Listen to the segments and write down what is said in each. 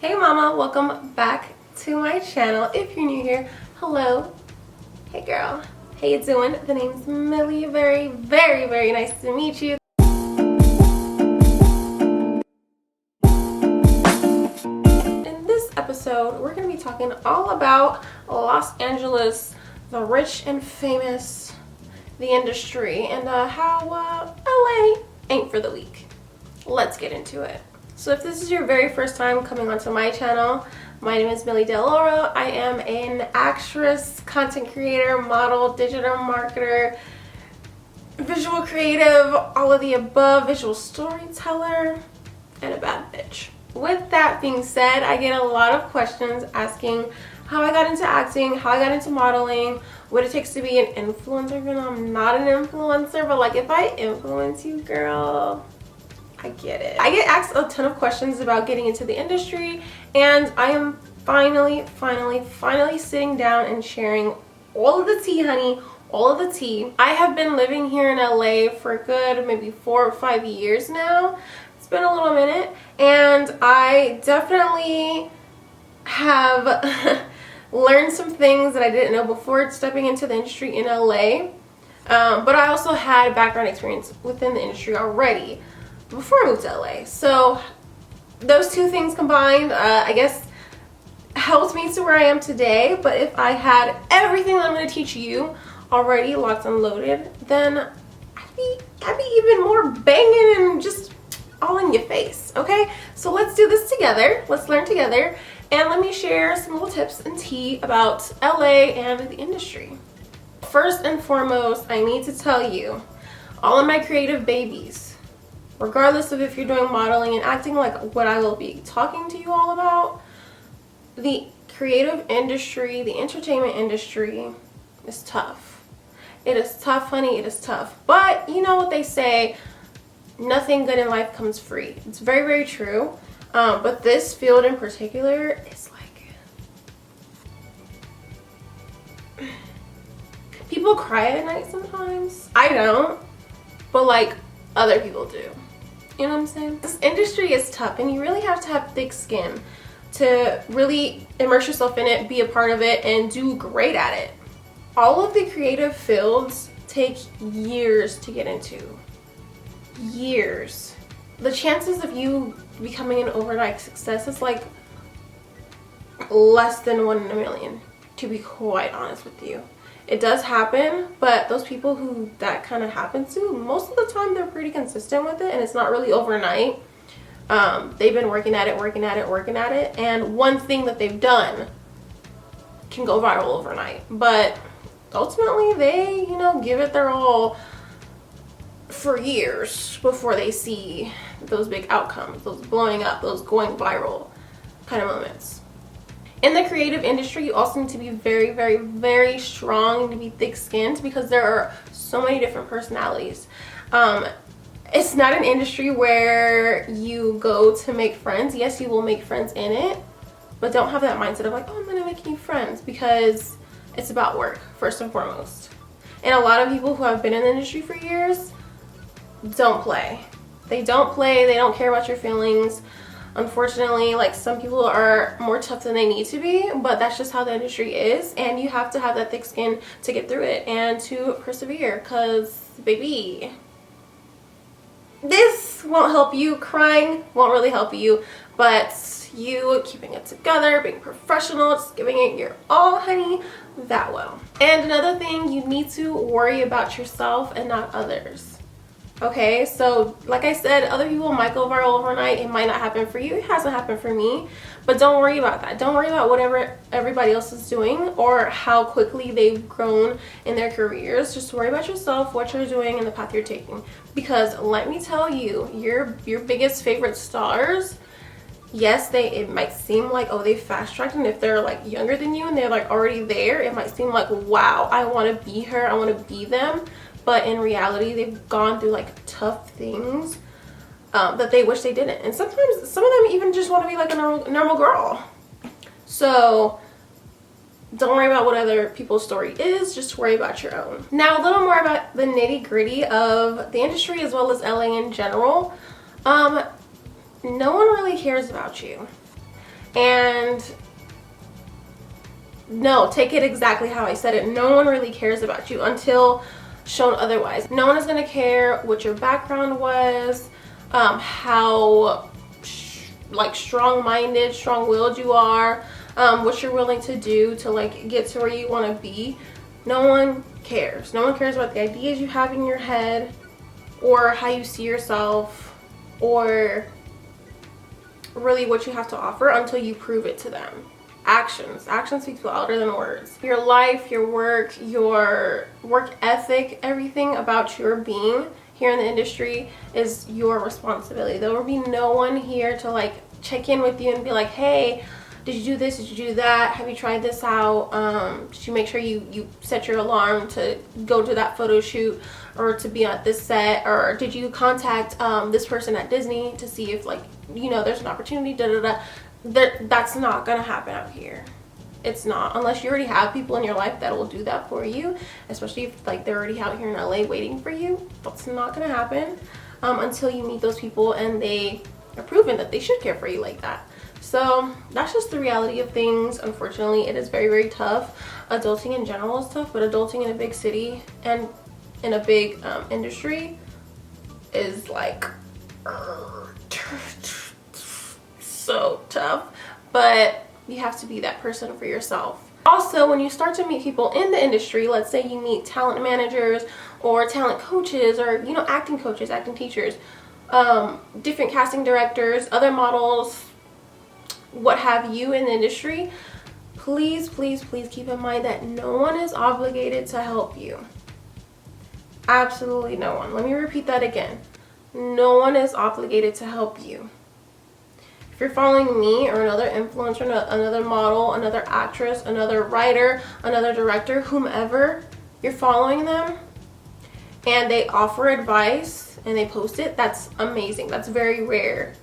Hey mama, welcome back to my channel. If you're new here, hello. Hey girl, how you doing? The name's Millie. Very nice to meet you. In this episode, we're going to be talking all about Los Angeles, the rich and famous, the industry, and how LA ain't for the weak. Let's get into it. So if this is your very first time coming onto my channel, my name is Millie Del Oro. I am an actress, content creator, model, digital marketer, visual creative, all of the above, visual storyteller, and a bad bitch. With that being said, I get a lot of questions asking how I got into acting, how I got into modeling, what it takes to be an influencer. Even though I'm not an influencer, but like if I influence you, girl, I get it. I get asked a ton of questions about getting into the industry, and I am finally sitting down and sharing all of the tea, honey, all of the tea. I have been living here in LA for a good maybe 4 or 5 years now. It's been a little minute, and I definitely have learned some things that I didn't know before stepping into the industry in LA. But I also had background experience within the industry already before I moved to LA. So those two things combined, I guess, helped me to where I am today. But if I had everything that I'm going to teach you already locked and loaded, then I'd be even more banging and just all in your face. Okay, so let's do this together. Let's learn together, and let me share some little tips and tea about LA and the industry. First and foremost, I need to tell you, all of my creative babies, regardless of if you're doing modeling and acting, like what I will be talking to you all about, the creative industry, the entertainment industry is tough. It is tough, honey. It is tough. But you know what they say, nothing good in life comes free. It's very true. But this field in particular is like, people cry at night sometimes. I don't, but like other people do. You know what I'm saying? This industry is tough, and you really have to have thick skin to really immerse yourself in it, be a part of it, and do great at it. All of the creative fields take years to get into. Years. The chances of you becoming an overnight success is like less than 1 in a million, to be quite honest with you. It does happen, but those people who that kind of happens to, most of the time they're pretty consistent with it, and it's not really overnight. They've been working at it, and one thing that they've done can go viral overnight. But ultimately, they, you know, give it their all for years before they see those big outcomes, those blowing up, those going viral kind of moments. In the creative industry, you also need to be very strong and to be thick-skinned, because there are so many different personalities. It's not an industry where you go to make friends. Yes, you will make friends in it, but don't have that mindset of like, oh, I'm gonna make new friends, because it's about work first and foremost. And a lot of people who have been in the industry for years don't play. They don't play. They don't care about your feelings. Unfortunately, like, some people are more tough than they need to be, but that's just how the industry is, and you have to have that thick skin to get through it and to persevere, because baby, this won't help you. Crying won't really help you, but you keeping it together, being professional, just giving it your all, honey, that will. And another thing, you need to worry about yourself and not others. Okay, so like I said, other people might go viral overnight. It might not happen for you. It hasn't happened for me. But don't worry about that. Don't worry about whatever everybody else is doing or how quickly they've grown in their careers. Just worry about yourself, what you're doing, and the path you're taking. Because let me tell you, your biggest favorite stars, yes, it might seem like, oh, they fast-tracked, and if they're like younger than you and they're like already there, it might seem like, wow, I want to be her, I want to be them. But in reality, they've gone through like tough things that they wish they didn't. And sometimes some of them even just want to be like a normal girl. So don't worry about what other people's story is. Just worry about your own. Now, a little more about the nitty-gritty of the industry as well as LA in general. No one really cares about you. And no, take it exactly how I said it. No one really cares about you until shown otherwise. No one is going to care what your background was, how like strong-minded, strong-willed you are, what you're willing to do to like get to where you want to be. No one cares. No one cares about the ideas you have in your head, or how you see yourself, or really what you have to offer until you prove it to them. Actions speak louder than words. Your life, your work ethic, everything about your being here in the industry is your responsibility. There will be no one here to like check in with you and be like, hey, did you do this? Did you do that? Have you tried this out? Did you make sure you set your alarm to go to that photo shoot or to be at this set? Or did you contact this person at Disney to see if like, you know, there's an opportunity, That's not gonna happen out here. It's not, unless you already have people in your life that will do that for you, especially if like they're already out here in LA waiting for you. That's not gonna happen until you meet those people and they are proven that they should care for you like that. So that's just the reality of things. Unfortunately, it is very, very tough. Adulting in general is tough, but adulting in a big city and in a big industry is like so tough. But you have to be that person for yourself. Also, when you start to meet people in the industry, let's say you meet talent managers or talent coaches, or you know, acting coaches, acting teachers, different casting directors, other models, what have you in the industry, please, please, please keep in mind that no one is obligated to help you. Absolutely no one. Let me repeat that again. No one is obligated to help you. If you're following me or another influencer, another model, another actress, another writer, another director, whomever, you're following them and they offer advice and they post it, that's amazing. That's very rare.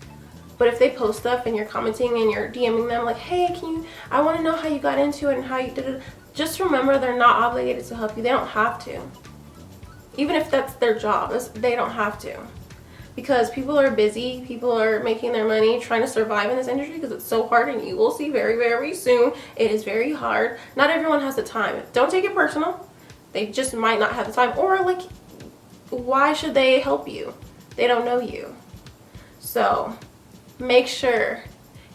But if they post stuff and you're commenting and you're DMing them like, hey, I want to know how you got into it and how you did it, just remember they're not obligated to help you. They don't have to. Even if that's their job, they don't have to. Because people are busy, people are making their money, trying to survive in this industry because it's so hard, and you will see very, very soon, it is very hard. Not everyone has the time. Don't take it personal. They just might not have the time, or like, why should they help you? They don't know you. So make sure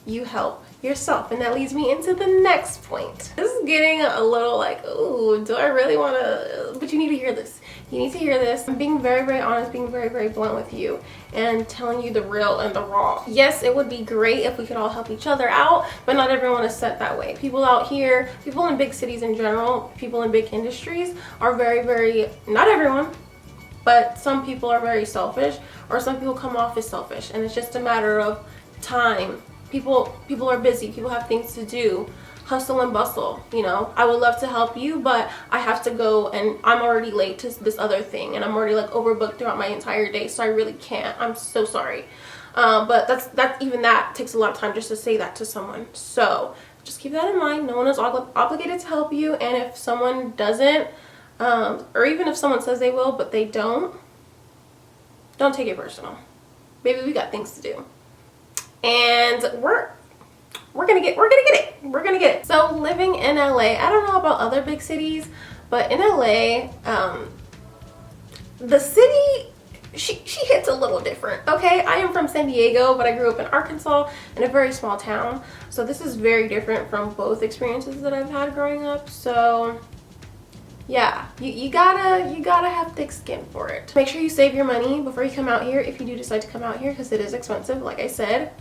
you help yourself. And that leads me into the next point. This is getting a little like, ooh, do I really want to, but you need to hear this. You need to hear this. I'm being very, very honest, being very, very blunt with you and telling you the real and the raw. Yes, it would be great if we could all help each other out, but not everyone is set that way. People out here, people in big cities in general, people in big industries are very, very, not everyone, but some people are very selfish, or some people come off as selfish, and it's just a matter of time. People are busy, people have things to do, hustle and bustle, you know. I would love to help you, but I have to go and I'm already late to this other thing, and I'm already like overbooked throughout my entire day, so I really can't. I'm so sorry. But even that takes a lot of time just to say that to someone. So just keep that in mind. No one is obligated to help you, and if someone doesn't, or even if someone says they will but they don't take it personal. Maybe we got things to do. And we're gonna get it. So living in LA, I don't know about other big cities, but in LA, the city, she hits a little different. Okay, I am from San Diego, but I grew up in Arkansas in a very small town, so this is very different from both experiences that I've had growing up. So yeah, you gotta have thick skin for it. Make sure you save your money before you come out here, if you do decide to come out here, because it is expensive, like I said.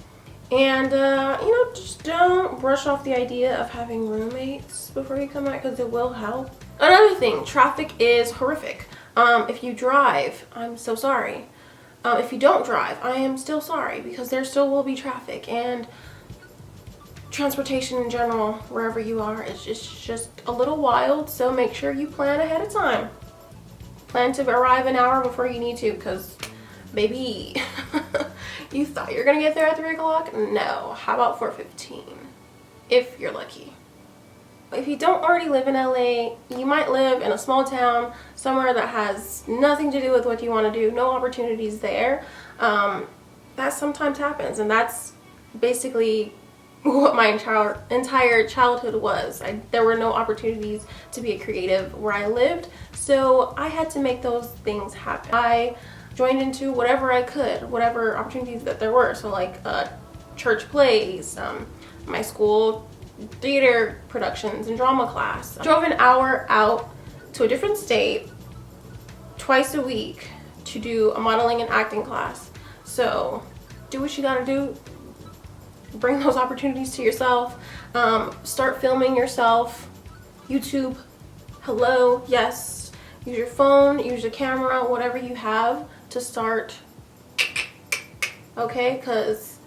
And you know, just don't brush off the idea of having roommates before you come out, because it will help. Another thing, traffic is horrific. If you drive, I'm so sorry. If you don't drive, I am still sorry, because there still will be traffic, and transportation in general, wherever you are, is just a little wild. So make sure you plan ahead of time. Plan to arrive an hour before you need to, because baby, you thought you were gonna get there at 3 o'clock? No, how about 4:15, if you're lucky. If you don't already live in LA, you might live in a small town somewhere that has nothing to do with what you want to do, no opportunities there. That sometimes happens, and that's basically what my entire childhood was. There were no opportunities to be a creative where I lived, so I had to make those things happen. I joined into whatever I could, whatever opportunities that there were. So like church plays, my school theater productions and drama class. I drove an hour out to a different state twice a week to do a modeling and acting class. So do what you gotta do. Bring those opportunities to yourself. Start filming yourself. YouTube, hello, yes. Use your phone, use your camera, whatever you have to start. Okay, because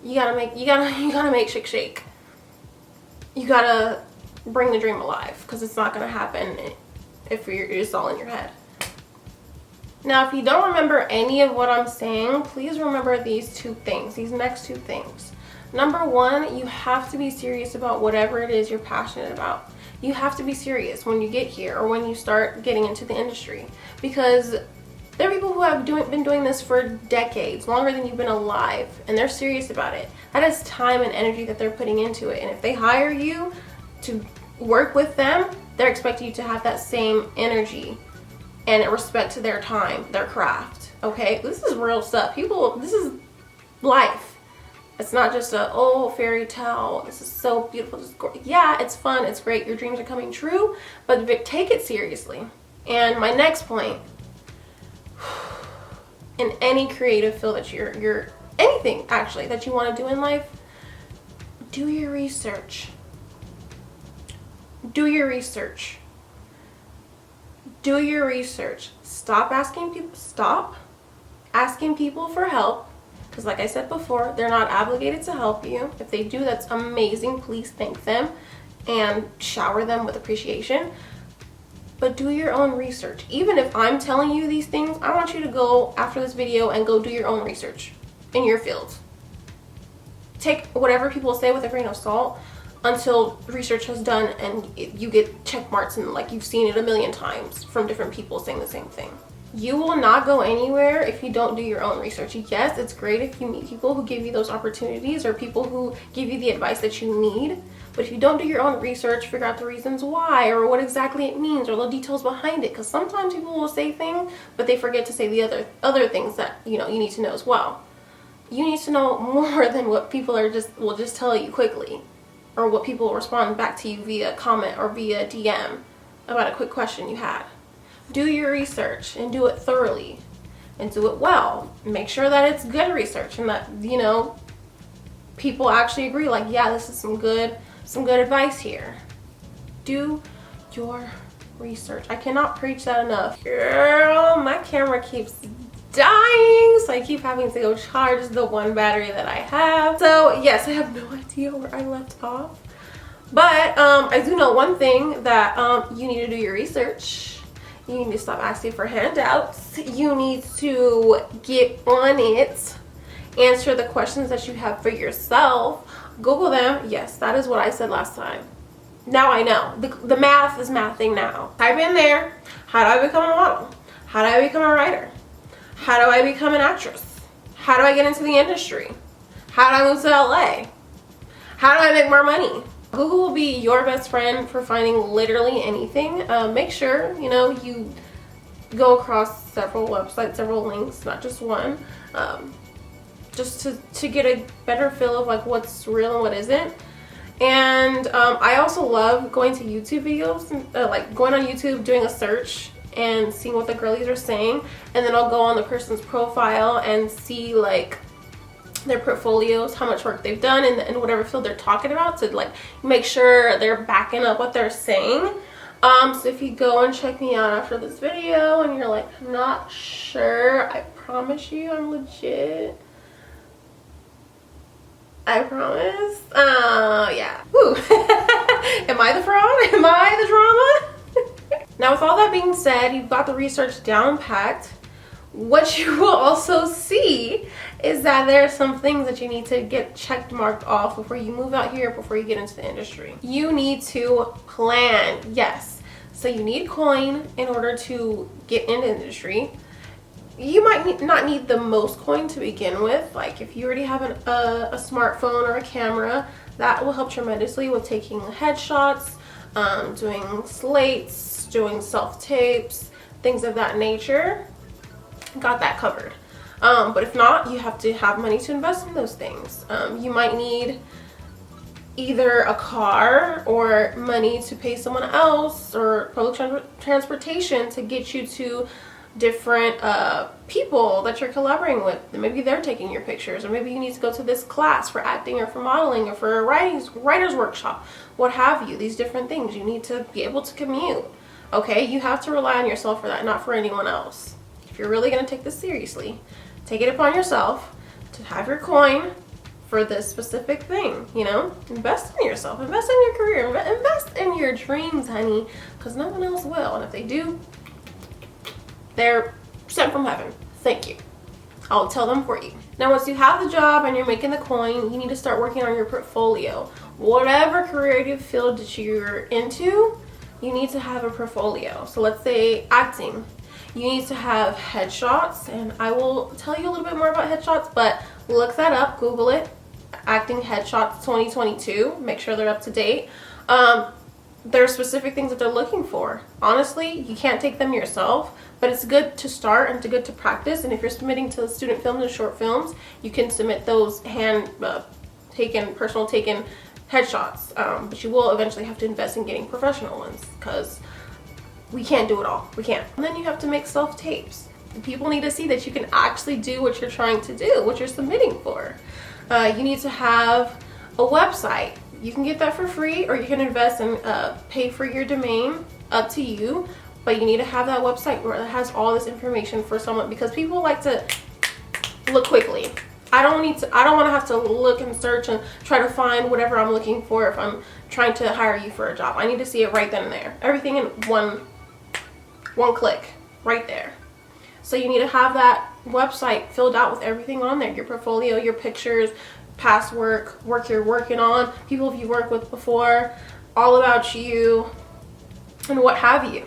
you gotta make shit shake. You gotta bring the dream alive, because it's not gonna happen if you're just all in your head. Now, if you don't remember any of what I'm saying, please remember these next two things. Number one, you have to be serious about whatever it is you're passionate about. You have to be serious when you get here or when you start getting into the industry, because there are people who have been doing this for decades, longer than you've been alive, and they're serious about it. That is time and energy that they're putting into it, and if they hire you to work with them, they're expecting you to have that same energy and respect to their time, their craft. Okay, this is real stuff. This is life. It's not just a, oh, fairy tale, this is so beautiful. Yeah, it's fun, it's great, your dreams are coming true, but take it seriously. And my next point, in any creative field that you're anything actually that you want to do in life, do your research. Do your research. Do your research. Stop asking people for help. Because like I said before, they're not obligated to help you. If they do, that's amazing. Please thank them and shower them with appreciation. But do your own research. Even if I'm telling you these things, I want you to go after this video and go do your own research in your field. Take whatever people say with a grain of salt until research has done and you get check marks and like you've seen it a million times from different people saying the same thing. You will not go anywhere if you don't do your own research. Yes, it's great if you meet people who give you those opportunities or people who give you the advice that you need. But if you don't do your own research, figure out the reasons why or what exactly it means or the details behind it. Because sometimes people will say things, but they forget to say the other things that you need to know as well. You need to know more than what people will just tell you quickly, or what people will respond back to you via comment or via DM about a quick question you had. Do your research and do it thoroughly and do it well. Make sure that it's good research and that, people actually agree, like, yeah, this is some good advice here. Do your research. I cannot preach that enough. Girl, my camera keeps dying, so I keep having to go charge the one battery that I have. So yes, I have no idea where I left off. But I do know one thing, that you need to do your research. You need to stop asking for handouts. You need to get on it. Answer the questions that you have for yourself. Google them. Yes, that is what I said last time. Now I know. The math is mathing now. Type in there, how do I become a model? How do I become a writer? How do I become an actress? How do I get into the industry? How do I move to LA? How do I make more money? Google will be your best friend for finding literally anything. Make sure, you go across several websites, several links, not just one, just to get a better feel of like what's real and what isn't. And I also love going to YouTube videos, like going on YouTube, doing a search and seeing what the girlies are saying, and then I'll go on the person's profile and see like their portfolios, how much work they've done in whatever field they're talking about, to like make sure they're backing up what they're saying. So if you go and check me out after this video and you're like, not sure, I promise you I'm legit. I promise. Yeah. Woo. Am I the fraud? Am I the drama? Now, with all that being said, you've got the research down packed. What you will also see is that there are some things that you need to get checked marked off before you move out here, before you get into the industry. You need to plan. Yes. So you need coin in order to get into the industry. You might not need the most coin to begin with. Like if you already have a smartphone or a camera, That will help tremendously with taking headshots, doing slates, doing self-tapes, things of that nature. Got that covered. But if not, you have to have money to invest in those things. You might need either a car or money to pay someone else, or public transportation to get you to different people that you're collaborating with. Maybe they're taking your pictures, or maybe you need to go to this class for acting or for modeling or for a writer's workshop, what have you. These different things, you need to be able to commute. Okay, you have to rely on yourself for that, not for anyone else. If you're really going to take this seriously, take it upon yourself to have your coin for this specific thing. You know, invest in yourself, invest in your career, invest in your dreams, honey, because no one else will. And if they do, they're sent from heaven. Thank you. I'll tell them for you. Now, once you have the job and you're making the coin, you need to start working on your portfolio. Whatever creative field that you're into, you need to have a portfolio. So let's say acting. You need to have headshots, and I will tell you a little bit more about headshots, but look that up, Google it, acting headshots 2022, make sure they're up to date. There are specific things that they're looking for. Honestly, you can't take them yourself, but it's good to start and good to practice. And if you're submitting to student films and short films, you can submit those personal taken headshots, but you will eventually have to invest in getting professional ones, because we can't do it all. We can't. And then you have to make self-tapes. People need to see that you can actually do what you're trying to do, what you're submitting for. You need to have a website. You can get that for free, or you can invest and pay for your domain, up to you. But you need to have that website where it has all this information for someone, because people like to look quickly. I don't want to have to look and search and try to find whatever I'm looking for if I'm trying to hire you for a job. I need to see it right then and there. Everything in one click right there. So you need to have that website filled out with everything on there, your portfolio, your pictures, past work you're working on, people you've worked with before, all about you, and what have you.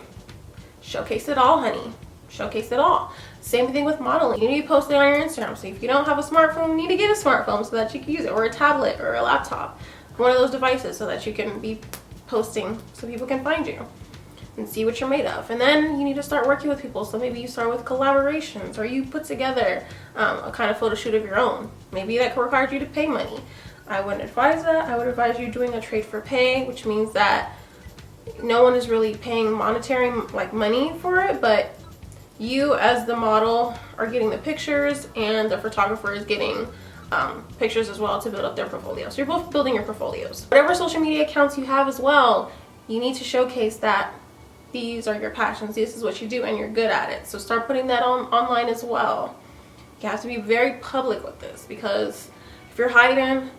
Showcase it all, honey. Showcase it all. Same thing with modeling. You need to post it on your Instagram. So if you don't have a smartphone, you need to get a smartphone so that you can use it, or a tablet or a laptop, one of those devices, so that you can be posting so people can find you and see what you're made of. And then you need to start working with people. So maybe you start with collaborations, or you put together a kind of photo shoot of your own. Maybe that requires you to pay money. I wouldn't advise that. I would advise you doing a trade for pay, which means that no one is really paying monetary money for it, but you as the model are getting the pictures, and the photographer is getting pictures as well to build up their portfolio. So you're both building your portfolios. Whatever social media accounts you have as well, you need to showcase that these are your passions, this is what you do, and you're good at it. So start putting that online as well. You have to be very public with this, because if you're hiding,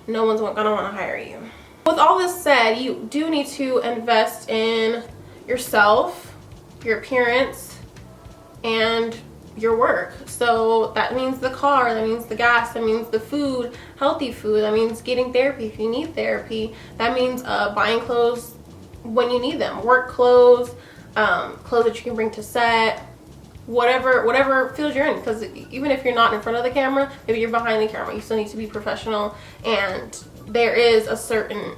no one's gonna want to hire you. With all this said, you do need to invest in yourself, your appearance, and your work. So that means the car, that means the gas, that means the food, healthy food, that means getting therapy if you need therapy, that means buying clothes when you need them, work clothes, clothes that you can bring to set, whatever field you're in, because even if you're not in front of the camera, maybe you're behind the camera, you still need to be professional, and there is a certain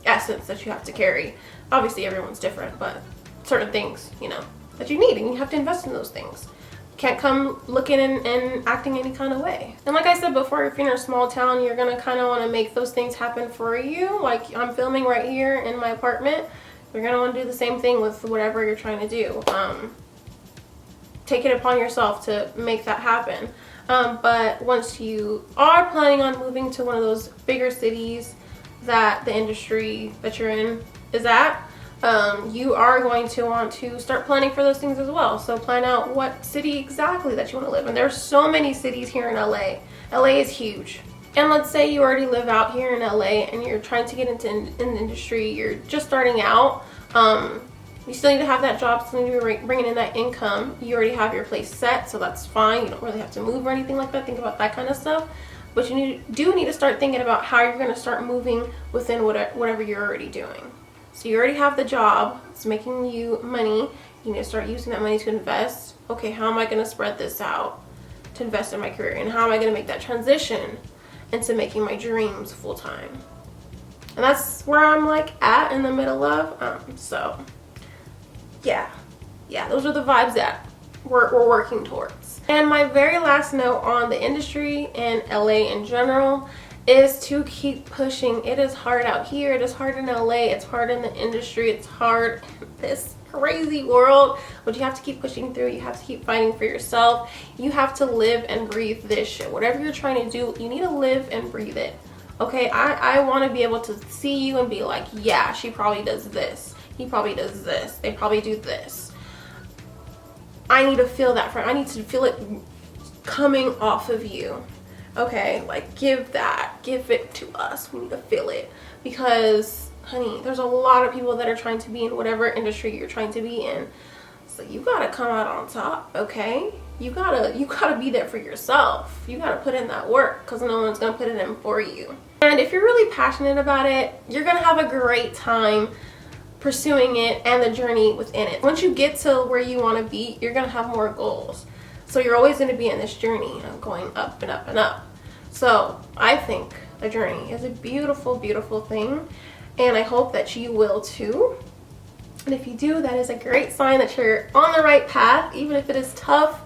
essence that you have to carry. Obviously everyone's different, but certain things, you know, that you need, and you have to invest in those things. You can't come looking and acting any kind of way. And like I said before, if you're in a small town, you're gonna kind of want to make those things happen for you. Like I'm filming right here in my apartment. You're gonna want to do the same thing with whatever you're trying to do. Take it upon yourself to make that happen. But once you are planning on moving to one of those bigger cities that the industry that you're in is at, you are going to want to start planning for those things as well. So plan out what city exactly that you want to live in. There's so many cities here in LA. LA is huge. And let's say you already live out here in LA and you're trying to get into an industry, you're just starting out, you still need to have that job, still need to be bringing in that income. You already have your place set, so that's fine. You don't really have to move or anything like that. Think about that kind of stuff. But you do need to start thinking about how you're going to start moving within whatever you're already doing. So you already have the job, it's making you money, you need to start using that money to invest. Okay, how am I going to spread this out to invest in my career, and how am I going to make that transition? into making my dreams full-time. And that's where I'm like at in the middle of. So yeah, those are the vibes that we're working towards. And my very last note on the industry and LA in general is to keep pushing. It is hard out here. It is hard in LA. It's hard in the industry. It's hard in this crazy world, but you have to keep pushing through. You have to keep fighting for yourself. You have to live and breathe this shit. Whatever you're trying to do, you need to live and breathe it. Okay, I want to be able to see you and be like, yeah, she probably does this. He probably does this. They probably do this. I need to feel that I need to feel it coming off of you. Okay, like give it to us. We need to feel it, because honey, there's a lot of people that are trying to be in whatever industry you're trying to be in. So you gotta come out on top, okay? You gotta be there for yourself. You gotta put in that work, because no one's gonna put it in for you. And if you're really passionate about it, you're gonna have a great time pursuing it and the journey within it. Once you get to where you want to be, you're gonna have more goals. So you're always going to be in this journey of going up and up and up. So I think a journey is a beautiful, beautiful thing, and I hope that you will too. And if you do, that is a great sign that you're on the right path, even if it is tough,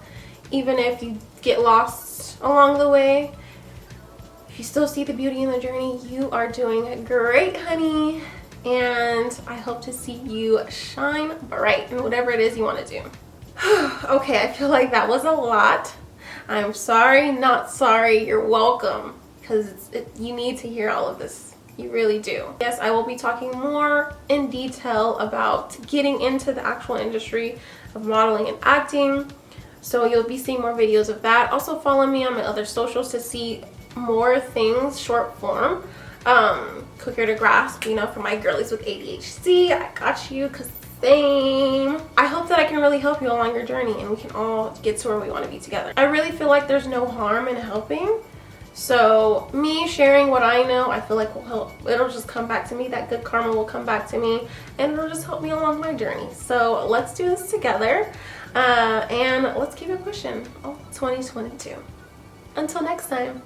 even if you get lost along the way. If you still see the beauty in the journey, you are doing great, honey. And I hope to see you shine bright in whatever it is you want to do. Okay, I feel like that was a lot. I'm sorry, not sorry. You're welcome, because you need to hear all of this. You really do. Yes, I will be talking more in detail about getting into the actual industry of modeling and acting. So you'll be seeing more videos of that. Also follow me on my other socials to see more things short form. Quicker to grasp, you know, for my girlies with ADHD. I got you, because same. I hope that I can really help you along your journey and we can all get to where we want to be together. I really feel like there's no harm in helping. So me sharing what I know, I feel like will help. It'll just come back to me. That good karma will come back to me, and it'll just help me along my journey. So let's do this together, and let's keep it pushing. Oh, 2022. Until next time.